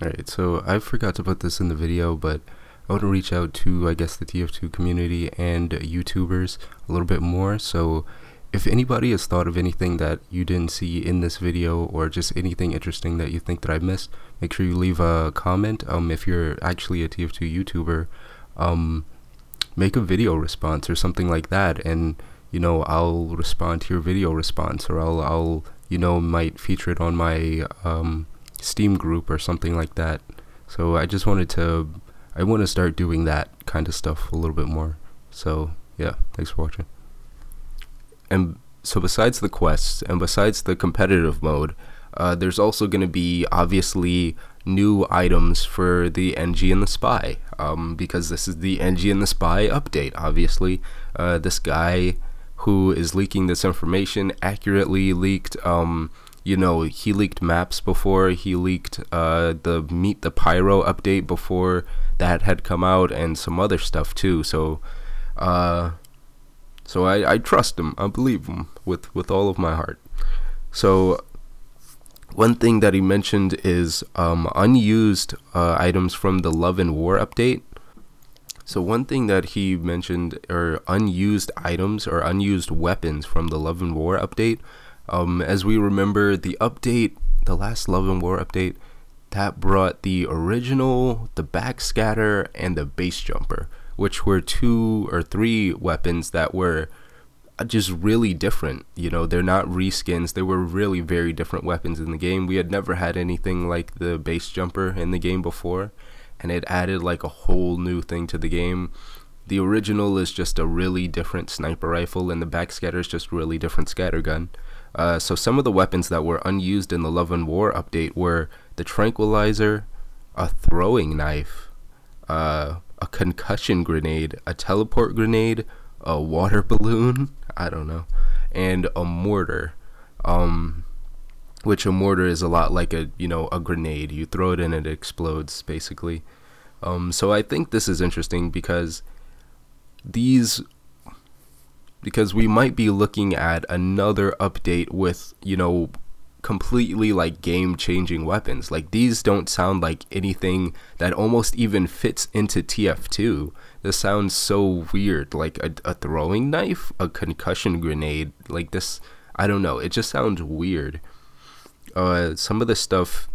Alright, so I forgot to put this in the video, but I want to reach out to, I guess, the TF2 community and YouTubers a little bit more. So if anybody has thought of anything that you didn't see in this video, or just anything interesting that you think that I missed, make sure you leave a comment. If you're actually a TF2 YouTuber, make a video response or something like that, and you know, I'll respond to your video response, or I'll you know, might feature it on my Steam group or something like that. So I just wanted to, I want to start doing that kind of stuff a little bit more. So yeah, thanks for watching. And so besides the quests and besides the competitive mode, there's also going to be obviously new items for the Engi and the Spy, because this is the Engi and the Spy update. Obviously, this guy who is leaking this information accurately leaked, you know, he leaked maps before, he leaked the Meet the Pyro update before that had come out, and some other stuff too. So I trust him, I believe him with all of my heart. So one thing that he mentioned is unused items from the Love and War update. So one thing that he mentioned are unused items or unused weapons from the Love and War update. As we remember, the update, the last Love and War update, that brought the original, the backscatter, and the base jumper, which were 2 or 3 weapons that were just really different. You know, they're not reskins, they were really very different weapons in the game. We had never had anything like the base jumper in the game before, and it added like a whole new thing to the game. The original is just a really different sniper rifle, and the backscatter is just really different scattergun. So some of the weapons that were unused in the Love and War update were the tranquilizer, a throwing knife, a concussion grenade, a teleport grenade, a water balloon, I don't know, and a mortar, which a mortar is a lot like a, you know, a grenade. You throw it in, it explodes basically. So I think this is interesting because we might be looking at another update with, you know, completely like game-changing weapons. Like, these don't sound like anything that almost even fits into TF2. This sounds so weird, like a throwing knife, a concussion grenade, like this, I don't know, it just sounds weird. Some of the stuff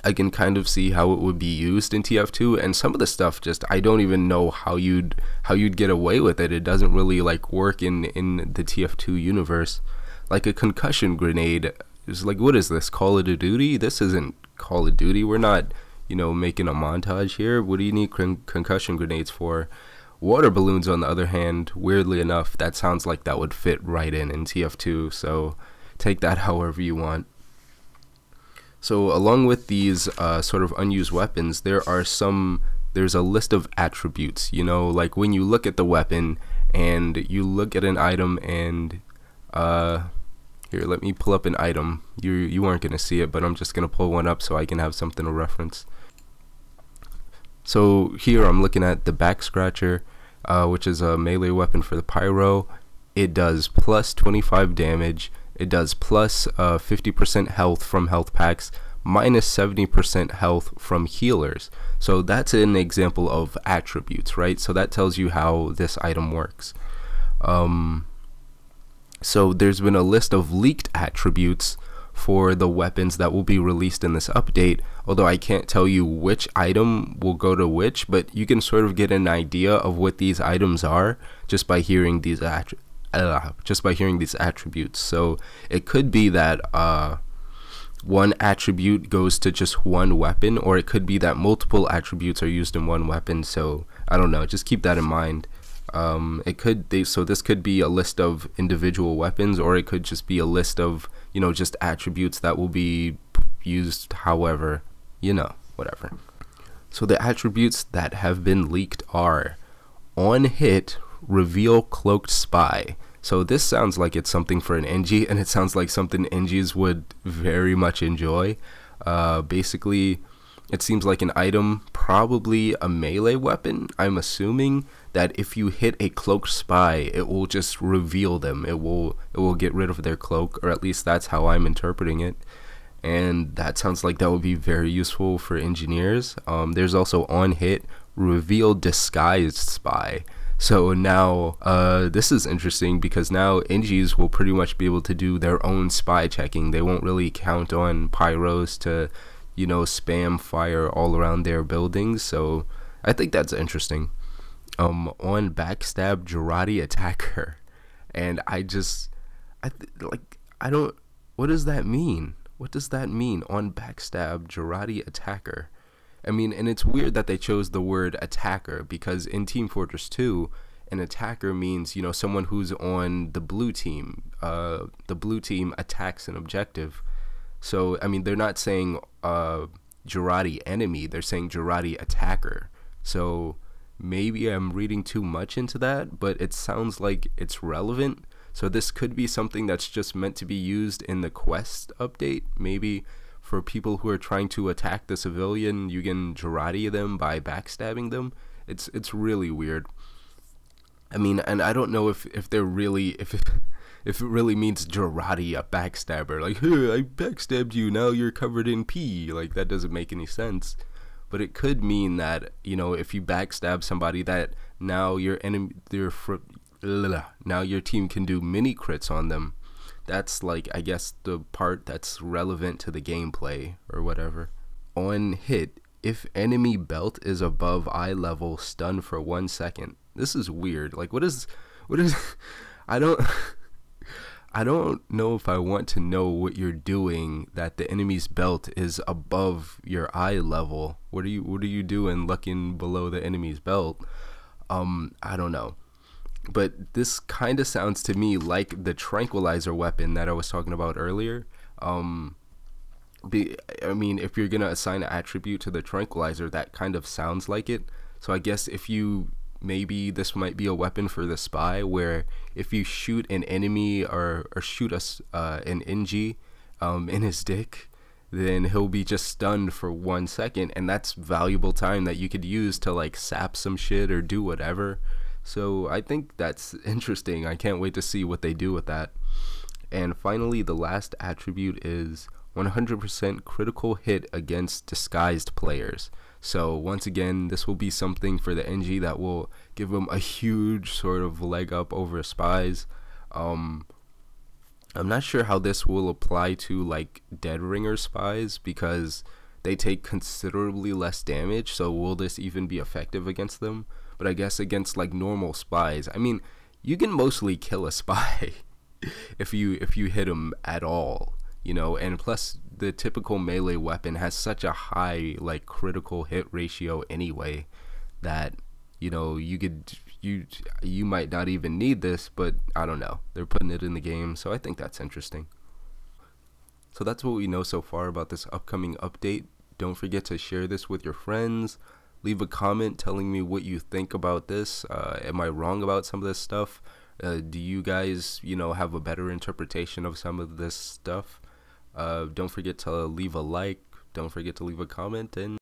I can kind of see how it would be used in TF2, and some of the stuff just I don't even know how you'd get away with it. It doesn't really like work in the TF2 universe. Like a concussion grenade is like, what is this, Call of Duty? This isn't Call of Duty. We're not, you know, making a montage here. What do you need concussion grenades for? Water balloons, on the other hand, weirdly enough, that sounds like that would fit right in TF2, so take that however you want. So along with these sort of unused weapons, there's a list of attributes, you know, like when you look at the weapon and you look at an item, and here, let me pull up an item. You aren't going to see it, but I'm just going to pull one up so I can have something to reference. So here I'm looking at the back scratcher, which is a melee weapon for the pyro. It does plus 25 damage. It does plus 50% health from health packs, minus 70% health from healers. So that's an example of attributes, right? So that tells you how this item works. So there's been a list of leaked attributes for the weapons that will be released in this update, although I can't tell you which item will go to which, but you can sort of get an idea of what these items are just by hearing these attributes. So it could be that one attribute goes to just one weapon, or it could be that multiple attributes are used in one weapon. So I don't know, just keep that in mind. So this could be a list of individual weapons, or it could just be a list of, you know, just attributes that will be used however, you know, whatever. So the attributes that have been leaked are: on hit, reveal cloaked spy. So this sounds like it's something for an Engi, and it sounds like something Engis would very much enjoy. Basically, It seems like an item, probably a melee weapon. I'm assuming that if you hit a cloaked spy, it will just reveal them. It will get rid of their cloak, or at least that's how I'm interpreting it. And that sounds like that would be very useful for engineers. There's also on hit, reveal disguised spy. So now this is interesting because now Engis will pretty much be able to do their own spy checking. They won't really count on pyros to, you know, spam fire all around their buildings. So I think that's interesting. On backstab Girardi attacker, and I don't. What does that mean? What does that mean on backstab Girardi attacker? I mean, and it's weird that they chose the word attacker because in Team Fortress 2, an attacker means, you know, someone who's on the blue team. The blue team attacks an objective. So, I mean, they're not saying Girardi enemy, they're saying Girardi attacker. So, maybe I'm reading too much into that, but it sounds like it's relevant. So this could be something that's just meant to be used in the quest update. Maybe for people who are trying to attack the civilian, you can Girardi them by backstabbing them. It's really weird. I mean, and I don't know if they're really if it really means Girardi a backstabber. Like, hey, I backstabbed you, now you're covered in pee. Like, that doesn't make any sense. But it could mean that, you know, if you backstab somebody, that now your enemy, now your team can do mini crits on them. That's like, I guess, the part that's relevant to the gameplay or whatever. On hit, if enemy belt is above eye level, stun for 1 second. This is weird. Like, what is I don't know if I want to know what you're doing that the enemy's belt is above your eye level. What are you doing looking below the enemy's belt? I don't know. But this kind of sounds to me like the tranquilizer weapon that I was talking about earlier. I mean, if you're going to assign an attribute to the tranquilizer, that kind of sounds like it. So I guess maybe this might be a weapon for the spy, where if you shoot an enemy or shoot an Engi in his dick, then he'll be just stunned for 1 second, and that's valuable time that you could use to like sap some shit or do whatever. So I think that's interesting. I can't wait to see what they do with that. And finally, the last attribute is 100% critical hit against disguised players. So once again, this will be something for the Engi that will give them a huge sort of leg up over spies. I'm not sure how this will apply to like Dead Ringer spies because they take considerably less damage. So will this even be effective against them? But I guess against like normal spies, I mean, you can mostly kill a spy if you hit him at all, you know. And plus, the typical melee weapon has such a high like critical hit ratio anyway that, you know, you might not even need this, but I don't know, they're putting it in the game, so I think that's interesting. So that's what we know so far about this upcoming update. Don't forget to share this with your friends. Leave a comment telling me what you think about this. Am I wrong about some of this stuff? Do you guys, you know, have a better interpretation of some of this stuff? Don't forget to leave a like. Don't forget to leave a comment, and